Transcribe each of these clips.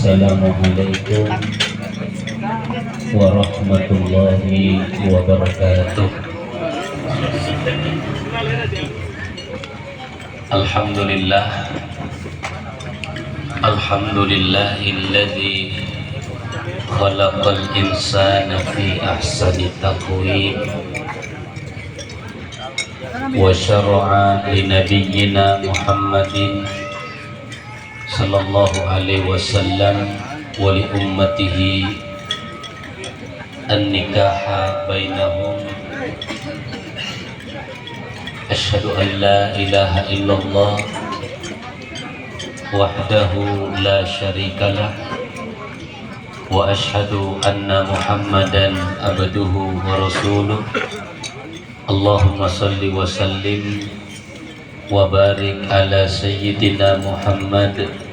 Assalamualaikum warahmatullahi wabarakatuh. Alhamdulillah, alhamdulillahilladzi khalaqal insana fi ahsani taqwim wa syara'a li nabiyyina Muhammadin sallallahu alaihi wasallam wa li ummatihi an-nikaha bainahum. Asyhadu an la ilaha illallah wahdahu la syarikalah wa asyhadu anna Muhammadan abduhu wa rasuluh. Allahumma salli wa sallim wa barik ala sayyidina Muhammad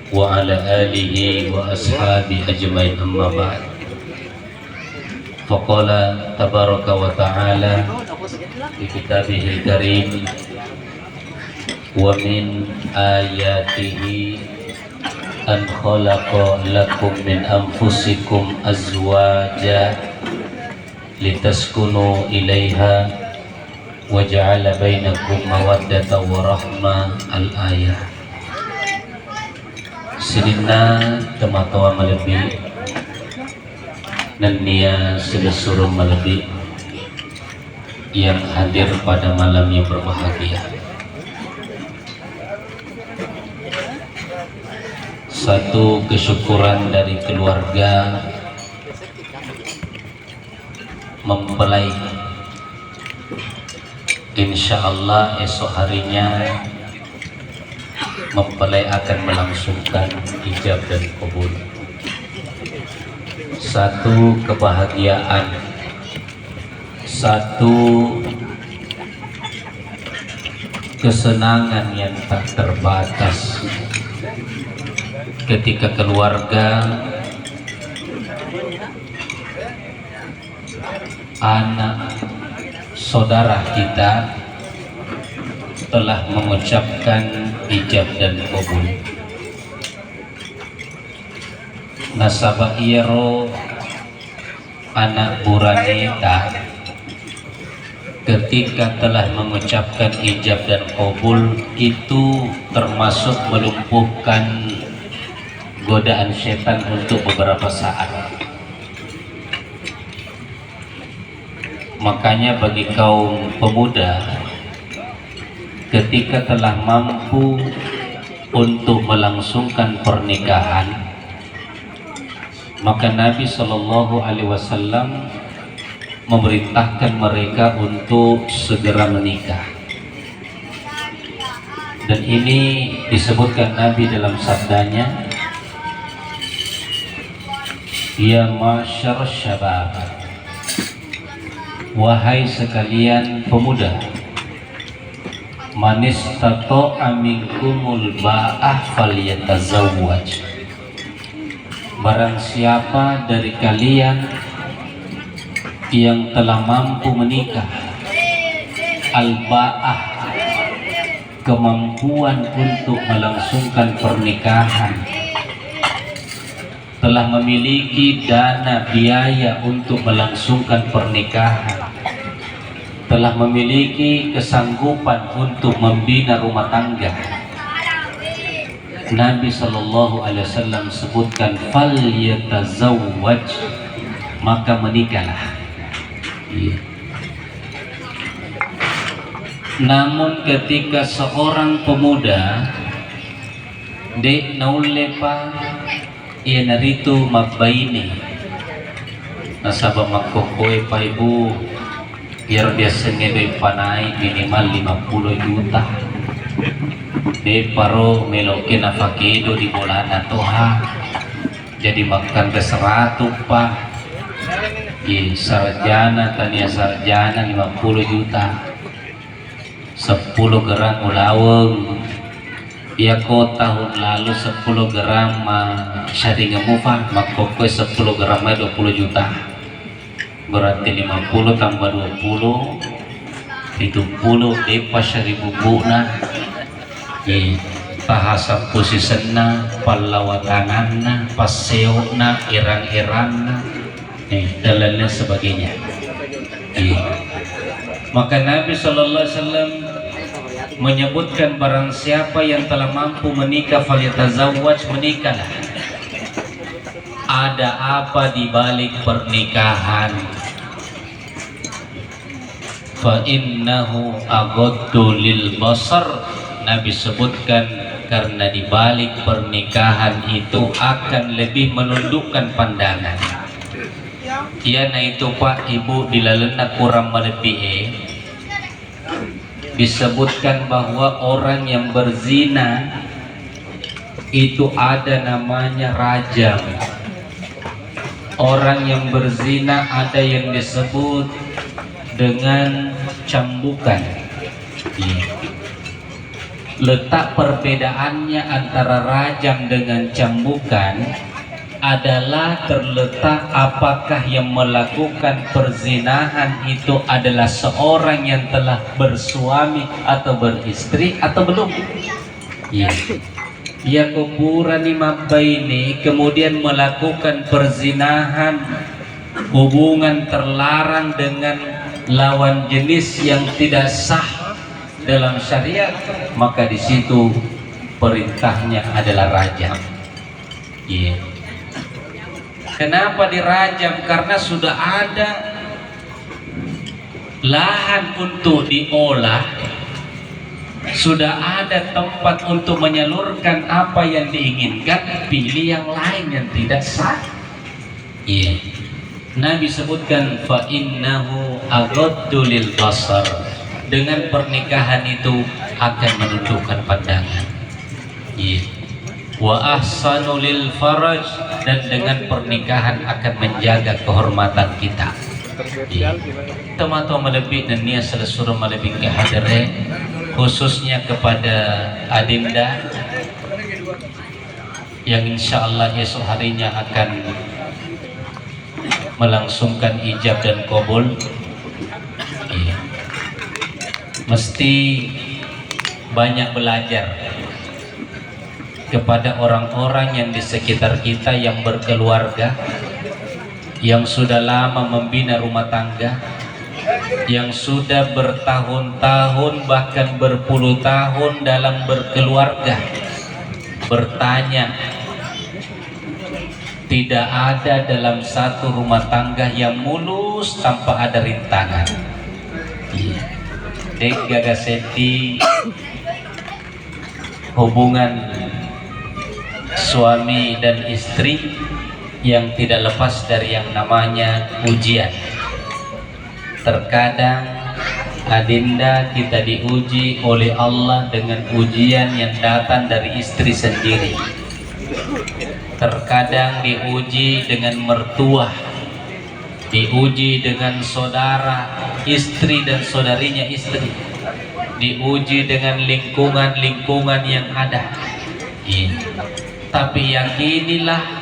wa ala alihi wa ashabi ajmain, amma ba'd. Faqala tabaraka wa ta'ala fi kitabihil karim, wa min ayatihi an khalaqa lakum min anfusikum azwaja litaskunu ilaiha wa ja'ala bainakum mawaddatan wa rahmah. Al-ayah. Sidina tematawa malebi dan nia sudah suruh malebi yang hadir pada malam yang berbahagia. Satu kesyukuran dari keluarga mempelai, insya Allah esok harinya mempelai akan melangsungkan ijab dan kabul. Satu kebahagiaan, satu kesenangan yang tak terbatas ketika keluarga, anak, saudara kita telah mengucapkan ijab dan kabul. Nasabah iro anak buranita ketika telah mengucapkan ijab dan kabul itu termasuk melumpuhkan godaan setan untuk beberapa saat. Makanya bagi kaum pemuda ketika telah mampu untuk melangsungkan pernikahan, maka Nabi Shallallahu Alaihi Wasallam memerintahkan mereka untuk segera menikah. Dan ini disebutkan Nabi dalam sabdanya, ya masyar syabab, wahai sekalian pemuda, man istata'a minkumul ba'ah falyatazawwaj. Barang siapa dari kalian yang telah mampu menikah, al-ba'ah, kemampuan untuk melangsungkan pernikahan, telah memiliki dana biaya untuk melangsungkan pernikahan, telah memiliki kesanggupan untuk membina rumah tangga, Nabi Shallallahu Alaihi Wasallam sebutkan fal yatazawwaj, maka menikahlah. Namun ketika seorang pemuda dek naulepa ia naritu mabaini nasabah makkokoy pa ibu biar biasa ngedoi panai minimal 50 juta de paro meloke nafakedo di bulan toha jadi makan ke 100 pak sarjana tania sarjana 50 juta 10 gram ulaweng ya ko tahun lalu 10 gram syadinga mufah makokoy 10 gram 20 juta berarti 50 tambah 20 70 depa 1000 buna tahasap posisenna, pallawatananna, paseona, irang-irangna, dan lain sebagainya. Maka Nabi Shallallahu Alaihi Wasallam menyebutkan barang siapa yang telah mampu menikah falyatazawwaj, menikahlah. Ada apa di balik pernikahan? Fa innahu aghaddu lil basar. Nabi sebutkan karena di balik pernikahan itu akan lebih menundukkan pandangan. Iya, nah itu Pak Ibu dilalena kurang melebihi. Disebutkan bahwa orang yang berzina itu ada namanya rajam. Orang yang berzina ada yang disebut dengan cambukan. Letak perbedaannya antara rajam dengan cambukan adalah terletak apakah yang melakukan perzinahan itu adalah seorang yang telah bersuami atau beristri atau belum. Ya kuburan ini kemudian melakukan perzinahan, hubungan terlarang dengan lawan jenis yang tidak sah dalam syariat, maka di situ perintahnya adalah rajam. Kenapa dirajam? Karena sudah ada lahan untuk diolah, sudah ada tempat untuk menyalurkan apa yang diinginkan, pilih yang lain yang tidak sah. Nabi sebutkan fa innahu aghaddu lil basar. Dengan pernikahan itu akan menundukkan pandangan. Wa ahsanu lil faraj, dan dengan pernikahan akan menjaga kehormatan kita. Teman-teman lebih dan niat seluruh lebih ke hadirin, khususnya kepada Adinda yang insya Allah esok harinya akan melangsungkan ijab dan qabul. Mesti banyak belajar kepada orang-orang yang di sekitar kita yang berkeluarga, yang sudah lama membina rumah tangga, yang sudah bertahun-tahun bahkan berpuluh tahun dalam berkeluarga. Bertanya, tidak ada dalam satu rumah tangga yang mulus tanpa ada rintangan. Dek gagaseti hubungan suami dan istri yang tidak lepas dari yang namanya ujian. Terkadang Adinda kita diuji oleh Allah dengan ujian yang datang dari istri sendiri. Terkadang diuji dengan mertua, diuji dengan saudara istri dan saudarinya istri, diuji dengan lingkungan-lingkungan yang ada. Tapi yakinilah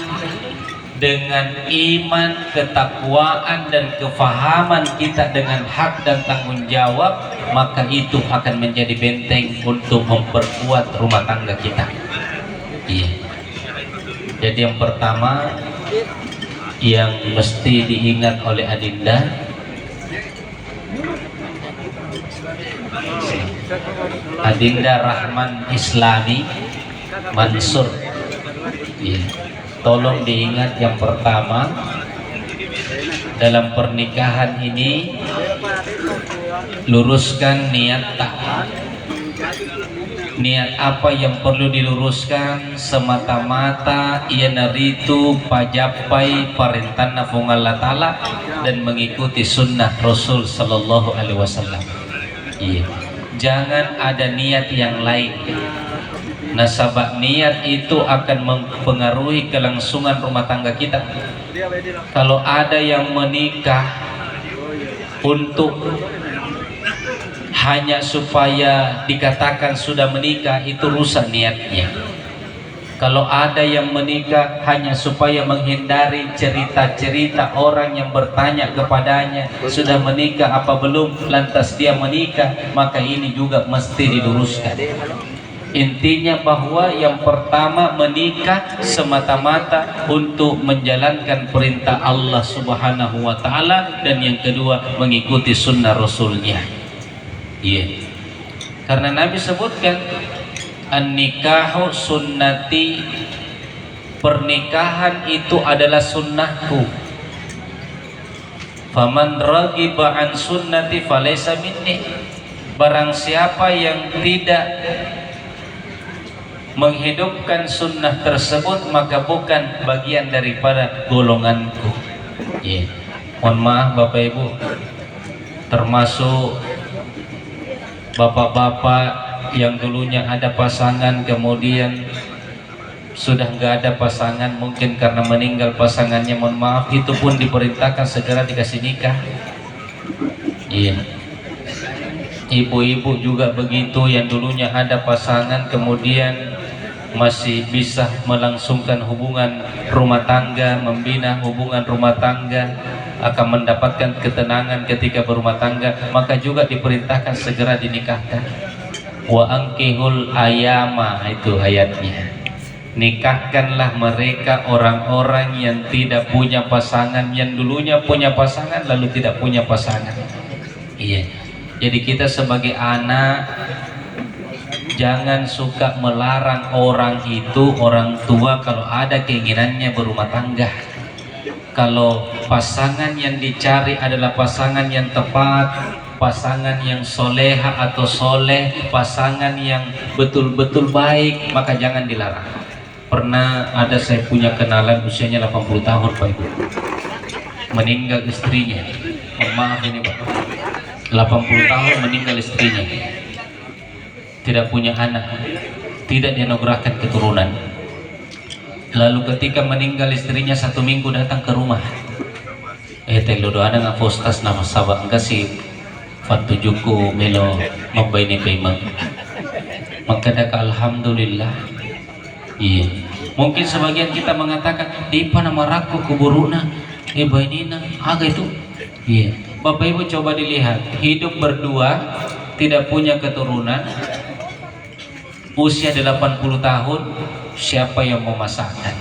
dengan iman, ketakwaan dan kefahaman kita dengan hak dan tanggung jawab, maka itu akan menjadi benteng untuk memperkuat rumah tangga kita. Jadi yang pertama yang mesti diingat oleh Adinda, Adinda Rahman Islami Mansur, tolong diingat yang pertama, dalam pernikahan ini luruskan niat taat. Niat apa yang perlu diluruskan? Semata-mata ia naritu pajapai perintah nafung Allah Ta'ala dan mengikuti sunnah Rasul Sallallahu Alaihi Wasallam. Jangan ada niat yang lain. Nasabah niat itu akan mempengaruhi kelangsungan rumah tangga kita. Kalau ada yang menikah untuk hanya supaya dikatakan sudah menikah, itu rusak niatnya. Kalau ada yang menikah hanya supaya menghindari cerita-cerita orang yang bertanya kepadanya sudah menikah apa belum, lantas dia menikah, maka ini juga mesti diluruskan. Intinya bahwa yang pertama menikah semata-mata untuk menjalankan perintah Allah Subhanahu wa taala, dan yang kedua mengikuti sunnah Rasulnya. Iya. Karena Nabi sebutkan an-nikahu sunnati, pernikahan itu adalah sunnahku. Faman raghiba an sunnati falaysa minni. Barang siapa yang tidak menghidupkan sunnah tersebut maka bukan bagian daripada golonganku. Yeah. Mohon maaf Bapak Ibu, termasuk bapak-bapak yang dulunya ada pasangan kemudian sudah nggak ada pasangan, mungkin karena meninggal pasangannya, mohon maaf, itu pun diperintahkan segera dikasih nikah. Iya. Ibu-ibu juga begitu, yang dulunya ada pasangan kemudian masih bisa melangsungkan hubungan rumah tangga, membina hubungan rumah tangga, akan mendapatkan ketenangan ketika berumah tangga, maka juga diperintahkan segera dinikahkan. Wa ankihul ayama, itu ayatnya. Nikahkanlah mereka orang-orang yang tidak punya pasangan, yang dulunya punya pasangan lalu tidak punya pasangan. Iya. Jadi kita sebagai anak jangan suka melarang orang itu, orang tua kalau ada keinginannya berumah tangga. Kalau pasangan yang dicari adalah pasangan yang tepat, pasangan yang soleha atau soleh, pasangan yang betul-betul baik, maka jangan dilarang. Pernah ada saya punya kenalan usianya 80 tahun Pak Ibu, meninggal istrinya. Maaf ini Pak, 80 tahun meninggal istrinya, tidak punya anak, tidak dianugerahkan keturunan. Lalu ketika meninggal istrinya 1 minggu datang ke rumah, telo doa nggak postas nama sahabat enggak sih fatujuku melo membaini payment, maka daka alhamdulillah. Iya, mungkin sebagian kita mengatakan di nama raku kuburuna bainina aga itu. Iya, Bapak Ibu coba dilihat, hidup berdua tidak punya keturunan, usia 80 tahun, siapa yang mau masakkan?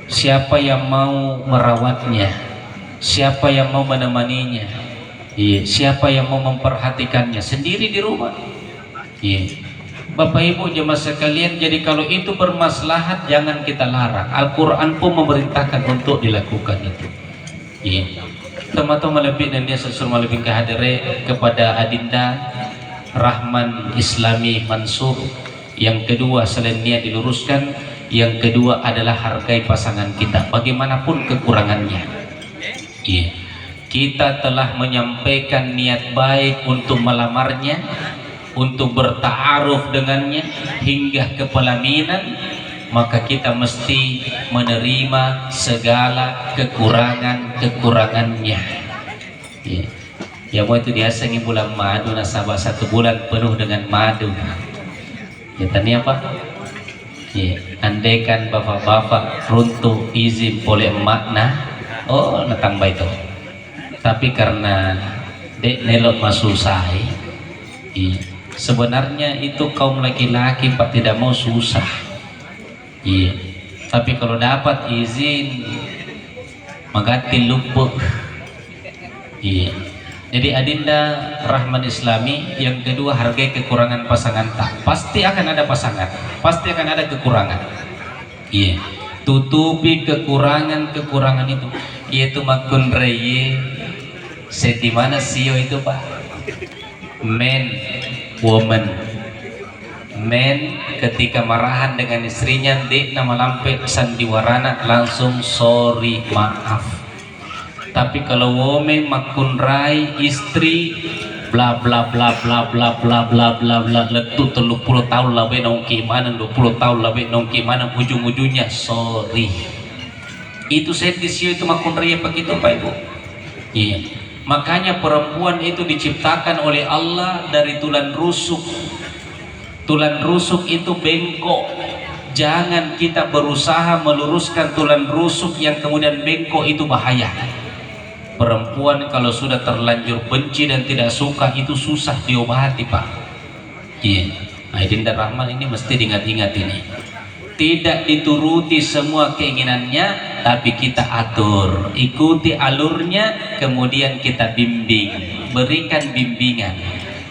Siapa yang mau merawatnya? Siapa yang mau menemaninya? Iya, siapa yang mau memperhatikannya sendiri di rumah? Iya. Bapak Ibu jemaah sekalian, jadi kalau itu bermaslahat jangan kita larang. Al-Quran pun memerintahkan untuk dilakukan itu. Iya. Teman-teman lebih dan dia sesuai lebih kehadire kepada Adinda Rahman Islami Mansur. Yang kedua, selain niat diluruskan, yang kedua adalah hargai pasangan kita bagaimanapun kekurangannya. Iya. Kita telah menyampaikan niat baik untuk melamarnya, untuk bertaaruf dengannya hingga ke pelaminan, maka kita mesti menerima segala kekurangannya. Ya, ya mau itu biasanya bulan madu, nasabah 1 bulan penuh dengan madu. Ya tadi apa? Ya, andaikan bapak-bapak runtuh izin boleh makna, oh natang baik itu. Tapi karena dek nelot masuk saya, iya. Sebenarnya itu kaum laki-laki Pak tidak mau susah. Iya. Tapi kalau dapat izin mengganti lupuk. Iya. Jadi Adinda Rahman Islami, yang kedua hargai kekurangan pasangan tak. Pasti akan ada pasangan, pasti akan ada kekurangan. Iya. Tutupi kekurangan itu. Yaitu makun reye setimana sio itu Pak. Men, woman, men ketika marahan dengan istrinya, dek nama lampe sandiwarana langsung sorry maaf. Tapi kalau woman makun rai istri bla bla bla bla bla bla bla bla bla letu 30 tahun labe nongki mana 20 tahun labe nongki mana, ujung-ujungnya sorry. Itu sedisio itu makun rai begitu Pak Ibu. Iya. Makanya perempuan itu diciptakan oleh Allah dari tulang rusuk. Tulang rusuk itu bengkok. Jangan kita berusaha meluruskan tulang rusuk yang kemudian bengkok, itu bahaya. Perempuan kalau sudah terlanjur benci dan tidak suka itu susah diobati Pak. Iya. Dinda Rahman ini mesti diingat-ingat ini. Tidak dituruti semua keinginannya, tapi kita atur, ikuti alurnya, kemudian kita bimbing, berikan bimbingan.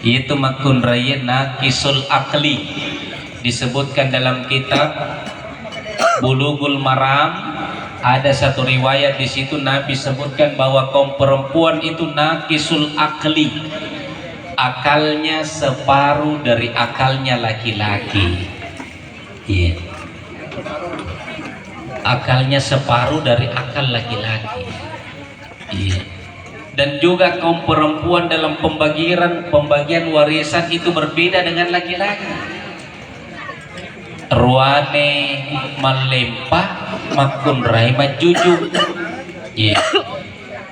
Yaitu makun raya naqisul akli, disebutkan dalam kitab Bulughul Maram. Ada satu riwayat di situ Nabi sebutkan bahwa kaum perempuan itu naqisul akli, akalnya separuh dari akalnya laki-laki. Iya. Akalnya separuh dari akal laki-laki. Iya. Dan juga kaum perempuan dalam pembagian warisan itu berbeda dengan laki-laki. Ruane malempah makun rahimah jujur. Iya.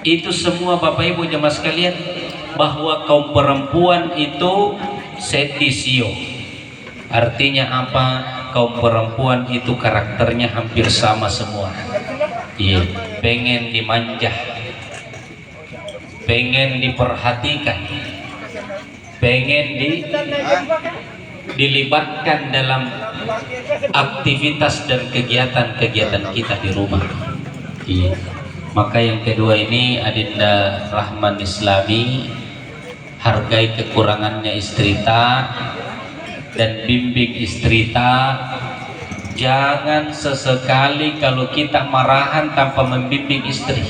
Itu semua Bapak Ibu jemaah sekalian, bahwa kaum perempuan itu setisio. Artinya apa? Kaum perempuan itu karakternya hampir sama semua. Iya, pengen dimanja, pengen diperhatikan, pengen dilibatkan dalam aktivitas dan kegiatan-kegiatan kita di rumah. Iya. Maka yang kedua ini, Adinda Rahman Islami, hargai kekurangannya istri ta dan bimbing istri ta. Jangan sesekali kalau kita marahan tanpa membimbing istri.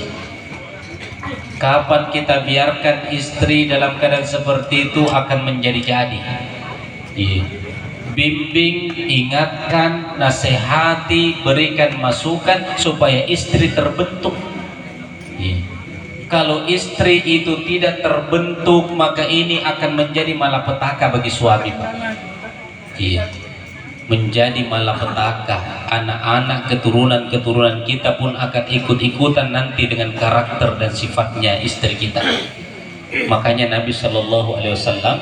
Kapan kita biarkan istri dalam keadaan seperti itu akan menjadi-jadi. Iya. Bimbing, ingatkan, nasihati, berikan masukan supaya istri terbentuk. Kalau istri itu tidak terbentuk, maka ini akan menjadi malapetaka bagi suami, Pak. Iya. Menjadi malapetaka. Anak-anak keturunan kita pun akan ikut-ikutan nanti dengan karakter dan sifatnya istri kita. Makanya Nabi Shallallahu Alaihi Wasallam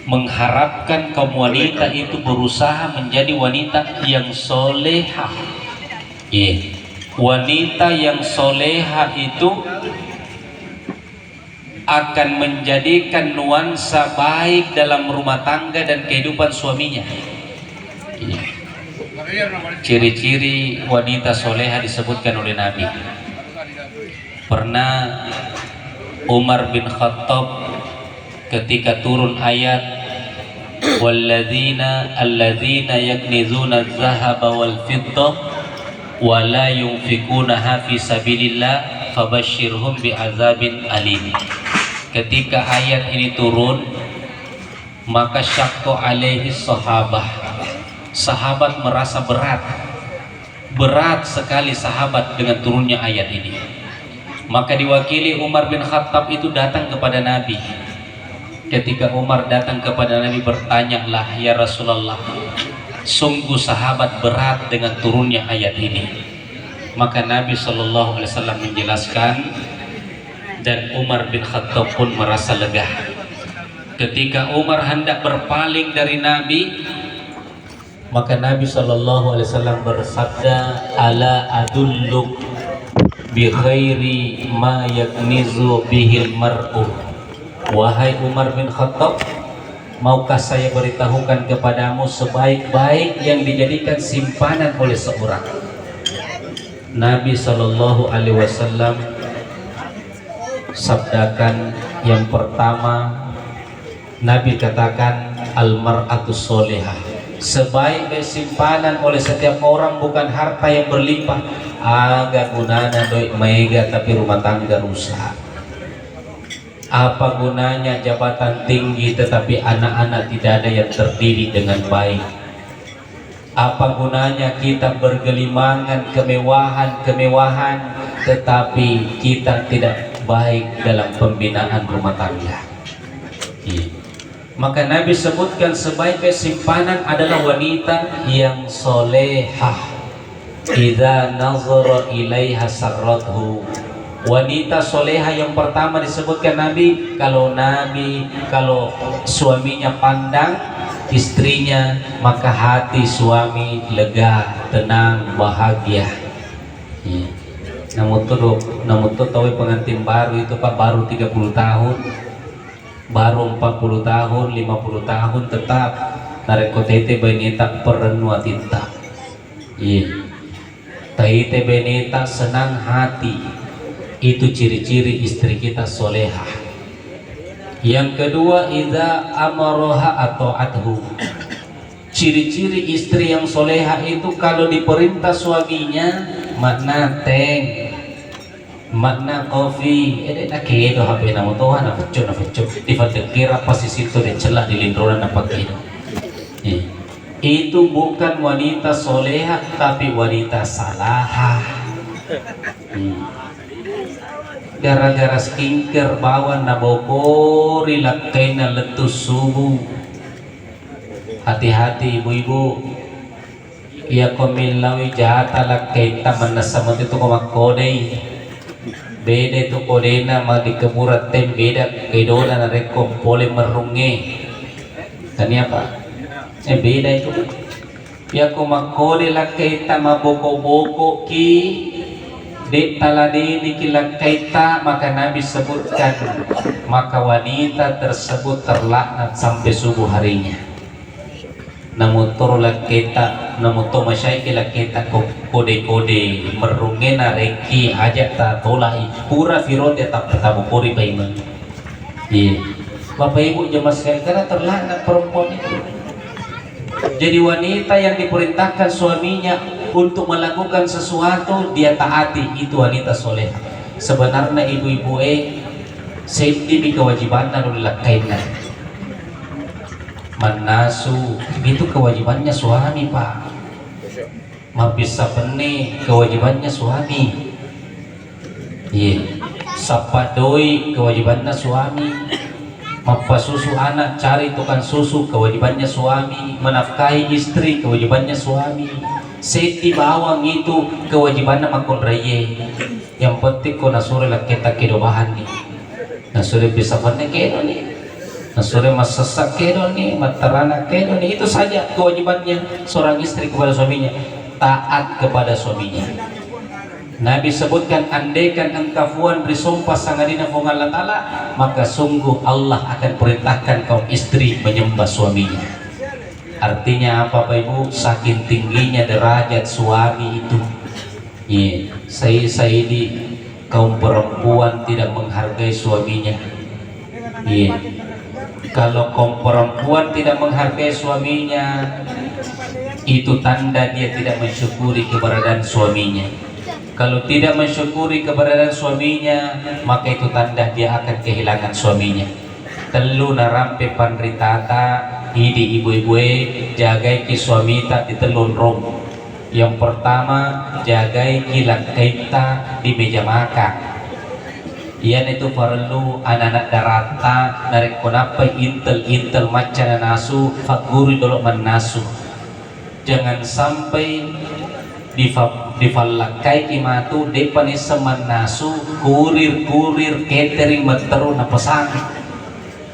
mengharapkan kaum wanita itu berusaha menjadi wanita yang solehah. Iya. Wanita yang soleha itu akan menjadikan nuansa baik dalam rumah tangga dan kehidupan suaminya. Ciri-ciri wanita soleha disebutkan oleh Nabi. Pernah Umar bin Khattab ketika turun ayat alladzina yaknizuna adh-dhahaba wal fiddah wala yunfikunaha fi sabilillah fabashshirhum bi'adzabin alim. Ketika ayat ini turun, maka syaqqa alaihi sahabat merasa berat sekali sahabat dengan turunnya ayat ini. Maka diwakili Umar bin Khattab itu datang kepada Nabi. Ketika Umar datang kepada Nabi, bertanyalah, ya Rasulullah, sungguh sahabat berat dengan turunnya ayat ini. Maka Nabi Shallallahu Alaihi Wasallam menjelaskan, dan Umar bin Khattab pun merasa lega. Ketika Umar hendak berpaling dari Nabi, maka Nabi Shallallahu Alaihi Wasallam bersabda, ala adulluk bi khairi ma yaknizu bihil mar'u. Wahai Umar bin Khattab, maukah saya beritahukan kepadamu sebaik-baik yang dijadikan simpanan oleh seorang? Nabi Shallallahu Alaihi Wasallam sabdakan yang pertama, Nabi katakan al-mar'atus solehah, sebaik-baik simpanan oleh setiap orang bukan harta yang berlimpah, agak gunanya doi mega tapi rumah tangga rusak. Apa gunanya jabatan tinggi tetapi anak-anak tidak ada yang terdidik dengan baik? Apa gunanya kita bergelimangan kemewahan tetapi kita tidak baik dalam pembinaan rumah tangga? Maka Nabi sebutkan sebaik-baik simpanan adalah wanita yang solehah. Idza nazara ilaiha sarrathu. Wanita soleha yang pertama disebutkan Nabi, kalau suaminya pandang istrinya, maka hati suami lega, tenang, bahagia. Namun tuh tahu pengantin baru itu Pak, baru 30 tahun baru 40 tahun 50 tahun tetap nareko tete beneta perenua tinta. Iya, tete beneta senang hati, itu ciri-ciri istri kita soleha. Yang kedua, idza amaroha atau adhu, ciri-ciri istri yang soleha itu kalau diperintah suaminya makna teng, makna kopi, nak kedo HP na motohan na fucuk, tifadekira pas situ de celah di lindronan apa kedo. Itu bukan wanita soleha tapi wanita salaha. Gara-gara skincare bawa nabokori lakaina letus subuh. Hati-hati ibu-ibu, ia komilawi jahata lakaita manasamot itu komakodei. Beda itu kodena ma di kemurat tem beda kedola na rekom pole merunge. Tani apa? Beda itu. Ya komakode lakaita maboko-boko ki de taladini kilakaita, maka Nabi sebutkan maka wanita tersebut terlaknat sampai subuh harinya. Namun torulah kita, namun to masyaiki lah kita kode-kode merungena reki ajak ta tolai pura firot ya tak tabu kori paiman. Iya, Bapak Ibu jemaah sekalian, karena terlaknat perempuan itu. Jadi wanita yang diperintahkan suaminya untuk melakukan sesuatu dia taati, itu wanita soleh. Sebenarnya ibu-ibu sedih kewajiban lalu dilakainya manasu, itu kewajibannya suami Pak. Mabisa pene kewajibannya suami. Iya, sapadoi kewajibannya suami. Mapa susu anak, cari tukang susu kewajibannya suami. Menafkahi istri kewajibannya suami. Seti bawang itu kewajibannya makon raya. Yang penting kau nasure lah kita kedobahan nih. Nasure bisa pene kedo nih. Nasure masasak kedo nih, matarana kedo nih. Itu saja kewajibannya seorang istri kepada suaminya, taat kepada suaminya. Nabi sebutkan, andaikan engkau bersumpah sangadina Allah Ta'ala, maka sungguh Allah akan perintahkan kaum istri menyembah suaminya. Artinya apa Bapak Ibu? Saking tingginya derajat suami itu. Saya di kaum perempuan tidak menghargai suaminya. Kalau kaum perempuan tidak menghargai suaminya, itu tanda dia tidak mensyukuri keberadaan suaminya. Kalau tidak mensyukuri keberadaan suaminya, maka itu tanda dia akan kehilangan suaminya. Telu narampe panritata, idi ibu-ibu jagai ki suami tak ditelun rom. Yang pertama, jagai ki lakaita di meja makan. Iyan itu perlu anak-anak darata narik konapa intel macan nasu fakuri dulu manasu. Jangan sampai difalakai kimatu depan seman nasu kurir catering meteru na pesan.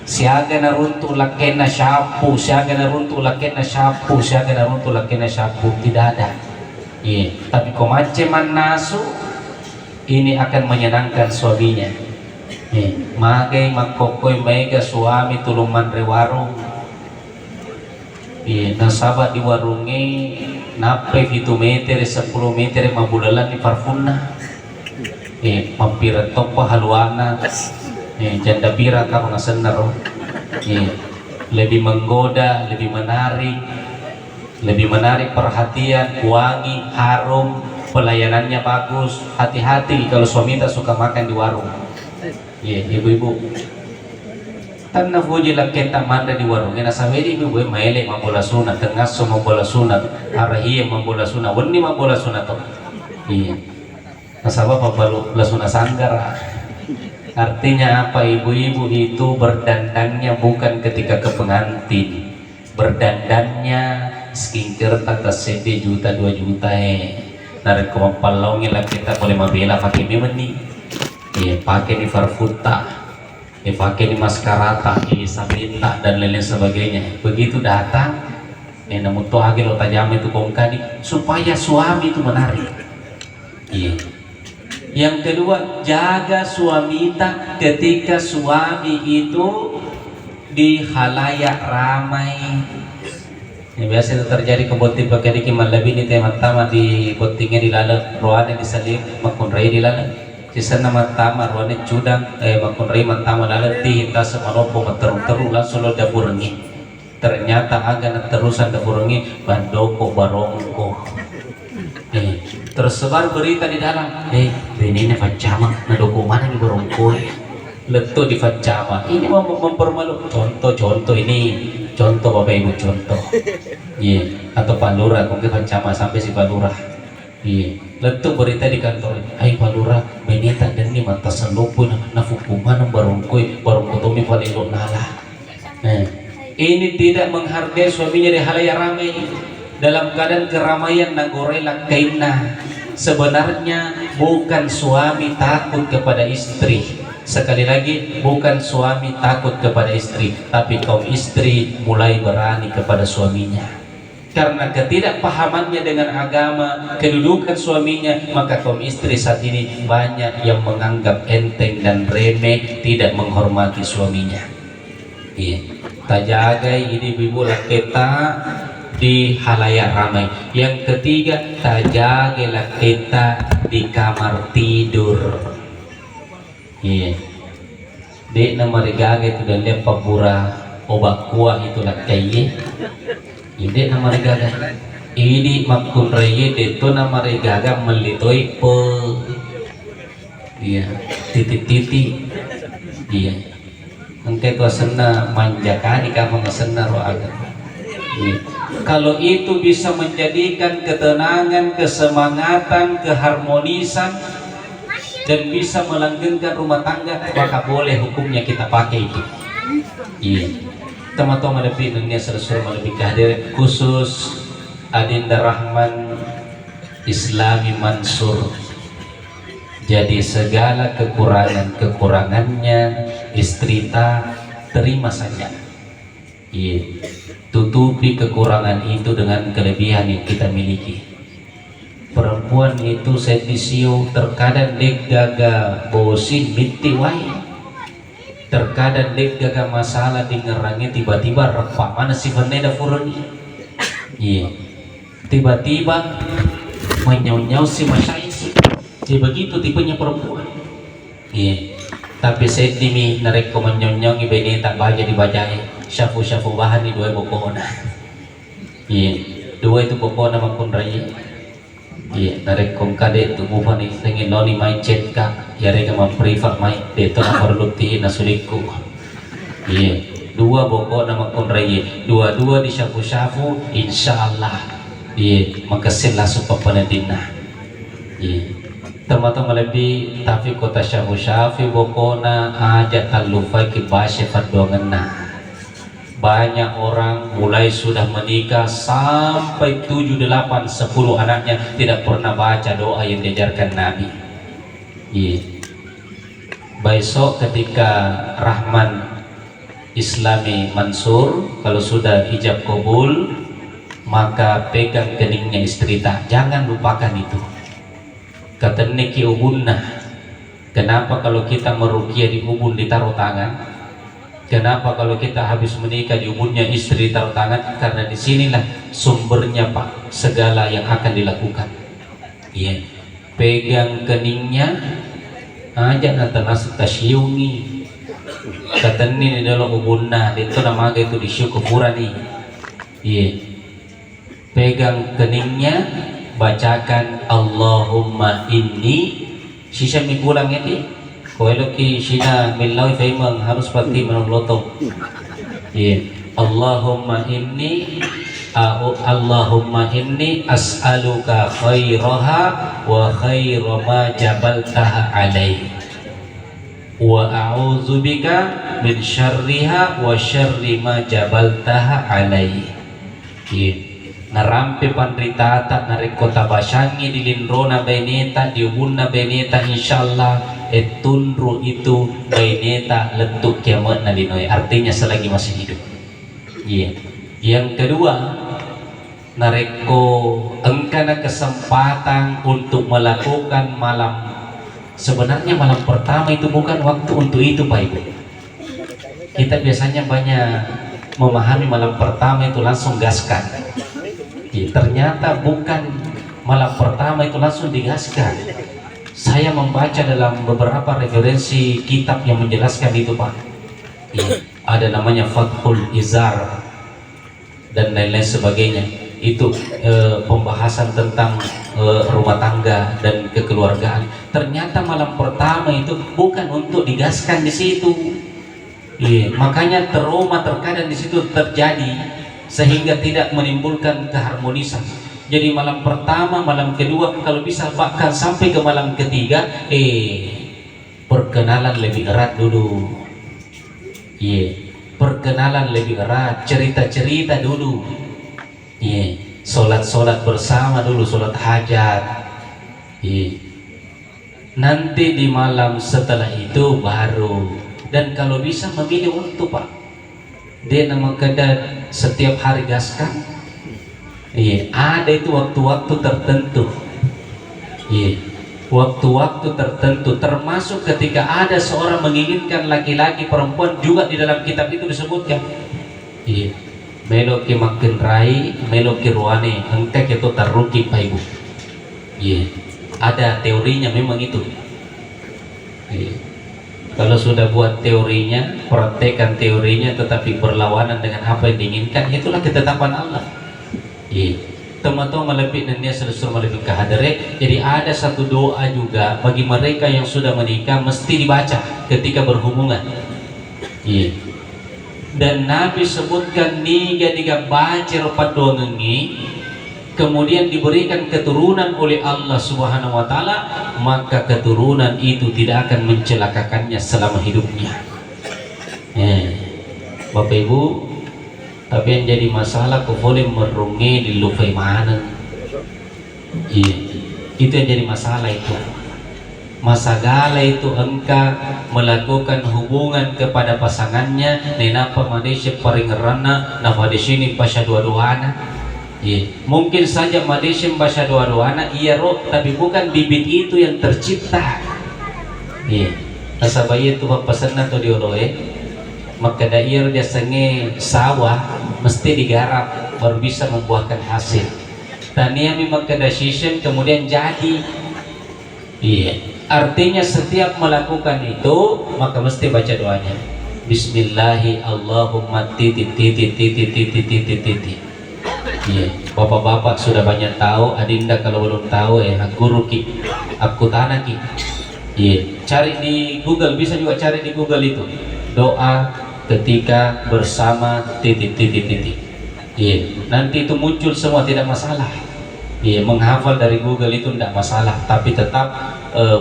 Siaga na runtuh lakena syapu, siaga na runtuh lakena syapu, siaga na runtuh lakena syapu, tidak ada. Tapi komace man nasu ini akan menyenangkan suaminya. Magai makokoy mega suami tuluman rewarung. Nasabah di warungi nape itu meter 10 meter mabulalan di parfumna. Mampir topa haluana. Janda bira ka mga senar. Lebih menggoda, lebih menarik perhatian, wangi, harum, pelayanannya bagus. Hati-hati kalau suami tak suka makan di warung. Ibu-ibu tanah puji laketa manda di warung ina samedi ibu maele mambola sunat tengaso mambola sunat arahiye mambola sunat wani mambola sunat to nasaba pabalu lasuna sanggar. Artinya apa ibu-ibu itu berdandannya bukan ketika ke pengantin, berdandannya skincare tata CD juta 2 juta narik kumampalongin lah kita boleh mabela pakai memeni pakai di farfuta, pakai di maskarata, Elisabetta dan lain sebagainya. Begitu datang, namun toh agil tajam itu kongkadi supaya suami itu menarik. Yang kedua, jaga suami ketika suami itu di halayak ramai. Ini biasa itu terjadi keboting pakai diki malabini teman tama di botingnya di lala roane di salim makun rai di lala sisa nama tama roane cudang makun rai mantama lala ti hita semanopo materu-teru langsung lo daburengi. Ternyata agak terusan daburengi bandoko barongko. Tersebar berita di dalam, ini facama, na mana nih barongko. Letu di facama. Ini mau mempermalu. Contoh ini, contoh bapak ibu contoh. Atau Pak Lurah, mungkin facama sampai si Pak Lurah. Letu berita di kantor. Hai Pak Lurah, benita dan ini mata selupun, na fukuman barongko tomi palilo nala. Ini tidak menghargai suaminya di halayak ramai. Dalam keadaan keramaian nagorelak kaina. Sebenarnya bukan suami takut kepada istri. Sekali lagi, bukan suami takut kepada istri, tapi kaum istri mulai berani kepada suaminya. Karena ketidakpahamannya dengan agama, kedudukan suaminya, maka kaum istri saat ini banyak yang menganggap enteng dan remeh, tidak menghormati suaminya. Tajagai ini bibulah kita di halayak ramai. Yang ketiga, tajagalah kita di kamar tidur. Dek nama regaga itu dan lihat papura obat kuah itulah kaye. Dek nama regaga. Ini makun reye itu nama regaga melitoi pe. Titik-titik. Engke tu asena manjakan ika mengasena roaga. Kalau itu bisa menjadikan ketenangan, kesemangatan, keharmonisan dan bisa melanggengkan rumah tangga, maka boleh hukumnya kita pakai itu. Teman-teman lebih dunia seluruh lebih kehadiran khusus Adinda Rahman Islami Mansur. Jadi segala kekurangannya istri ta terima saja. Tutupi kekurangan itu dengan kelebihan yang kita miliki. Perempuan itu setisio terkadang dek gaga bosin binti wai. Terkadang dek gaga masalah di ngerangnya tiba-tiba repak mana si Vaneda Furoni. Tiba-tiba menyau-nyau si masyais. Jadi begitu tipenya perempuan. Tapi saya timi narek ko menyau-nyau ibeni tak baca dibacai. Syafu-syafu bahan di dua pokoknya. Dua itu pokoknya maupun raya. Narek kong kade tubuh ni sengin loni mai chat ka yare ka privat mai deto na perluti na suliku. Dua pokoknya maupun raya. Dua-dua di syafu-syafu insyaallah. Makasin langsung papanadina. Teman-teman lebih tapi kota syafu-syafu pokoknya aja talufai kibasya fardongan na. Banyak orang mulai sudah menikah sampai 7, 8, 10 anaknya tidak pernah baca doa yang diajarkan Nabi. Besok ketika Rahman Islami Mansur kalau sudah ijab kabul, maka pegang keningnya istri tak, jangan lupakan itu. Kata Niki ubunna, kenapa kalau kita meruqyah di ubun ditaruh tangan? Kenapa kalau kita habis menikah di ubunnya istri taruh tangan? Karena disinilah sumbernya Pak segala yang akan dilakukan. Pegang keningnya aja nanti nasib tasyungi. Kata ini adalah ubunna, itu nama itu di syukuran nih. Pegang keningnya, bacakan Allahumma inni. Sisa mikulang ini. Kalau ki sina milawi faimang harus pati menolotong. Allahumma inni as'aluka khairaha wa khaira ma jabaltaha alaihi wa a'udzubika min syarriha wa syarri ma jabaltaha alaihi. Narampe pandritata narikota basangi dilindrona beneta diubunna beneta insyaallah etundru itu beneta lentuk kiamat nalinoy, artinya selagi masih hidup. Yang kedua, nareko engkana kesempatan untuk melakukan malam. Sebenarnya malam pertama itu bukan waktu untuk itu Pak Ibu. Kita biasanya banyak memahami malam pertama itu langsung gaskan. Ternyata bukan malam pertama itu langsung digaskan. Saya membaca dalam beberapa referensi kitab yang menjelaskan itu, Pak. Ada namanya Fathul Izar dan lain-lain sebagainya. Itu pembahasan tentang rumah tangga dan kekeluargaan. Ternyata malam pertama itu bukan untuk digaskan di situ. Makanya trauma terkadang di situ terjadi sehingga tidak menimbulkan keharmonisan. Jadi malam pertama, malam kedua, kalau bisa bahkan sampai ke malam ketiga, perkenalan lebih erat dulu. Perkenalan lebih erat, cerita-cerita dulu. Sholat-sholat bersama dulu, sholat hajat. Nanti di malam setelah itu baru. Dan kalau bisa memilih waktu, Pak. Dia nama kedai setiap hari gaskan. Ada itu waktu-waktu tertentu. Waktu-waktu tertentu, termasuk ketika ada seorang menginginkan laki-laki, perempuan, juga di dalam kitab itu disebutkan. Meloki makin rai, meloki ruane, engkau itu taruki Pak Ibu. Ada teorinya memang itu. Kalau sudah buat teorinya, praktekkan teorinya, tetapi berlawanan dengan apa yang diinginkan, itulah ketetapan Allah. Teman-teman lebih dan dia selalu lebih kehadare. Jadi ada satu doa juga bagi mereka yang sudah menikah mesti dibaca ketika berhubungan. Dan Nabi sebutkan niga baca rupat doa ngengi, kemudian diberikan keturunan oleh Allah Subhanahu wa taala, maka keturunan itu tidak akan mencelakakannya selama hidupnya. Bapak Ibu, tapi yang jadi masalah kau boleh merungi di lupai mana. Itu yang jadi masalah itu. Masagala itu engkau melakukan hubungan kepada pasangannya, nenapa Malaysia paringerana, napa di sini pasca dua-duana. Mungkin saja Malaysia bahasa dua-duana iya roh, tapi bukan bibit itu yang tercipta. Asa bayi itu pesan atau dioloe, maka dair dia senge sawah mesti digarap baru bisa membuahkan hasil. Tania memang kedasian kemudian jadi. Artinya setiap melakukan itu maka mesti baca doanya. Bismillahi Allahumma titit titit titit titit titit titit. Bapak-bapak sudah banyak tahu, adinda kalau belum tahu guru ki, aku tanah ki. Cari di Google, bisa juga cari di Google itu doa ketika bersama titik titik titik. Nanti itu muncul semua, tidak masalah. Menghafal dari Google itu tidak masalah, tapi tetap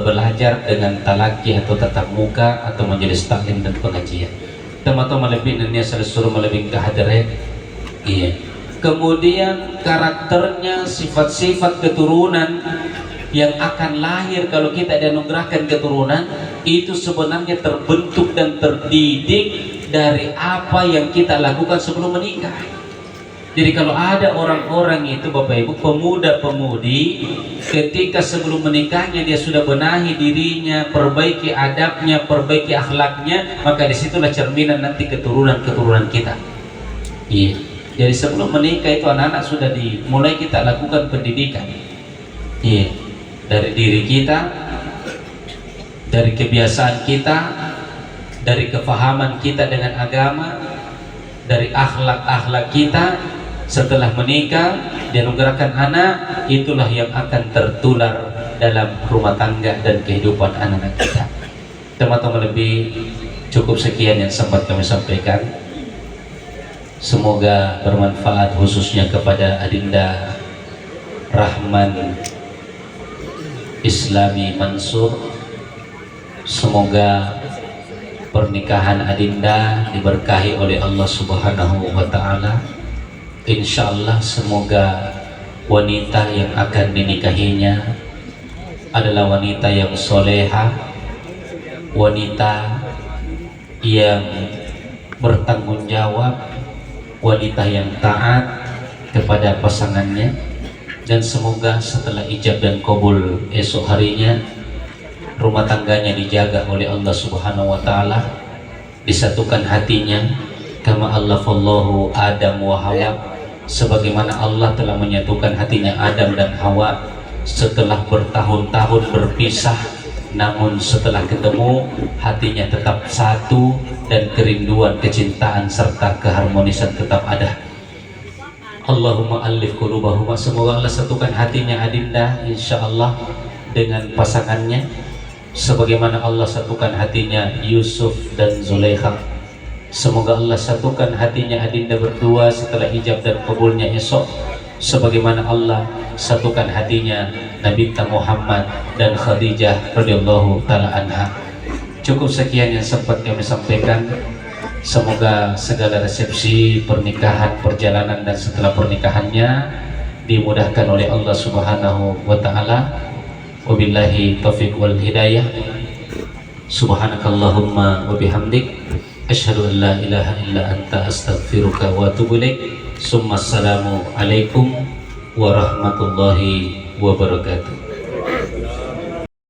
belajar dengan talaki atau tatap muka atau majelis taklim dan pengajian. Teman-teman lebih dan dia suruh melebih kehadiran. Kemudian karakternya, sifat-sifat keturunan yang akan lahir kalau kita dianugerahkan keturunan itu sebenarnya terbentuk dan terdidik dari apa yang kita lakukan sebelum menikah. Jadi kalau ada orang-orang itu Bapak Ibu, pemuda-pemudi, ketika sebelum menikahnya dia sudah benahi dirinya, perbaiki adabnya, perbaiki akhlaknya, maka disitulah cerminan nanti keturunan-keturunan kita. Jadi sebelum menikah itu anak-anak sudah dimulai kita lakukan pendidikan. Dari diri kita, dari kebiasaan kita, dari kefahaman kita dengan agama, dari akhlak-akhlak kita. Setelah menikah, dianugerahkan anak, itulah yang akan tertular dalam rumah tangga dan kehidupan anak-anak kita. Teman-teman lebih cukup sekian yang sempat kami sampaikan. Semoga bermanfaat khususnya kepada Adinda Rahman Islami Mansur. Semoga pernikahan Adinda diberkahi oleh Allah Subhanahu wa taala. Insyaallah semoga wanita yang akan dinikahinya adalah wanita yang soleha, wanita yang bertanggung jawab, wanita yang taat kepada pasangannya, dan semoga setelah ijab dan kabul esok harinya rumah tangganya dijaga oleh Allah Subhanahu wa taala, disatukan hatinya kama allafallahu Adam wa Hawa, sebagaimana Allah telah menyatukan hatinya Adam dan Hawa setelah bertahun-tahun berpisah, namun setelah ketemu hatinya tetap satu dan kerinduan, kecintaan serta keharmonisan tetap ada. Allahumma alif qulubahuma, semoga Allah satukan hatinya Adinda insyaallah dengan pasangannya sebagaimana Allah satukan hatinya Yusuf dan Zulaikha. Semoga Allah satukan hatinya Adinda berdua setelah hijab dan kabulnya esok sebagaimana Allah satukan hatinya Nabi Muhammad dan Khadijah radhiyallahu taala anha. Cukup sekian yang sempat kami sampaikan. Semoga segala resepsi pernikahan, perjalanan dan setelah pernikahannya dimudahkan oleh Allah Subhanahu wa taala. Wabillahi taufiq wal hidayah. Subhanakallahumma wa bihamdik asyhadu an la ilaha illa anta astaghfiruka wa atubu ilaik. Summa assalamu alaikum warahmatullahi wabarakatuh.